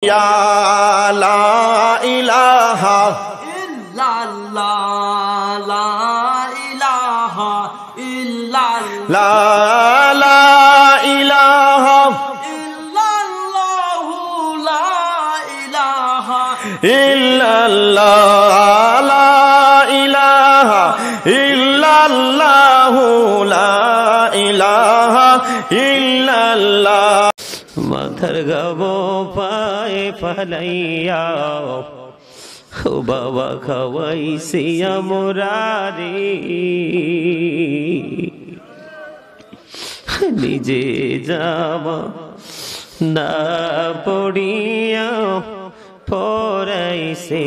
या ला इलाहा इल्लल्लाह ला इलाहा इल्लल्लाह ला ला इलाहा इल्लल्लाहु ला इलाहा इल्लल्लाह ला इलाहा इल्लल्लाहु ला इलाहा इल्लल्लाह মাথার গাবো পায়ে ফালাইয়া ও বাবা খাওয়াইছি আমরারে নিজে যাওয়া না পড়িয়া পড়াইছে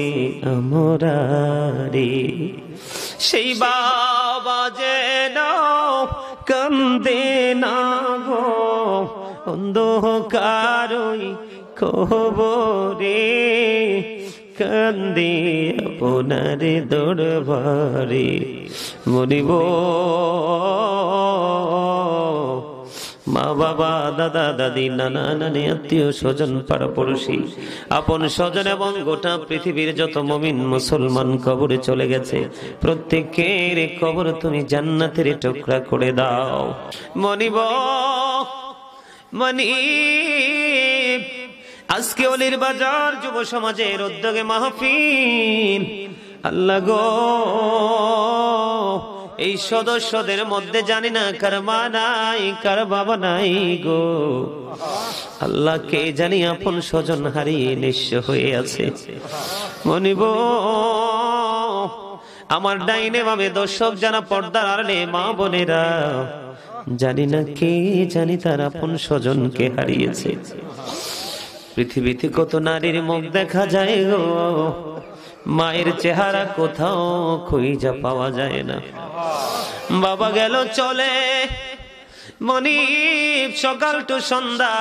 আমরারে সেই বাবা যেন কান্দে না গো অন্ধকারই কবরে কান্দে আপনার দরবারে মনিব মা বাবা দাদা দাদি নানা নানি আত্মীয় স্বজন পাড়া পড়োশী আপন স্বজন এবং গোটা পৃথিবীর যত মুমিন মুসলমান কবরে চলে গেছে প্রত্যেকের কবর তুমি জান্নাতের টুকরা করে দাও মনিব মনিব আজকে অলির বাজার যুব সমাজের উদ্যোগে মাহফিল আল্লাহ গো এই সদস্যদের মধ্যে জানি না কার মা নাই কার বাবা নাই গো আল্লাহ কে জানি আপন স্বজন হারিয়ে নিঃস্ব হয়ে আছে মনিব আমার ডাইনে বামে দর্শক যারা পর্দার আড়ালে মা বোনেরা জানি না কে জানি তার আপন স্বজনকে হারিয়েছে পৃথিবীতে কত নারীর মুখ দেখা যায় গো মায়ের চেহারা কোথাও খুঁজে পাওয়া যায় না বাবা গেল চলে মনিব সকাল টু সন্ধ্যা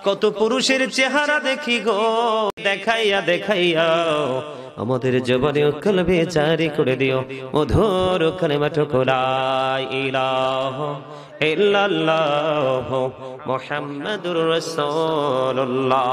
কত পুরুষের চেহারা দেখি গো দেখাইয়া দেখাইয়া আমাদের জবানে কলবে জারি করে দিও মধুর কালেমা লা ইলাহা ইল্লাল্লাহ মুহাম্মাদুর রাসূলুল্লাহ।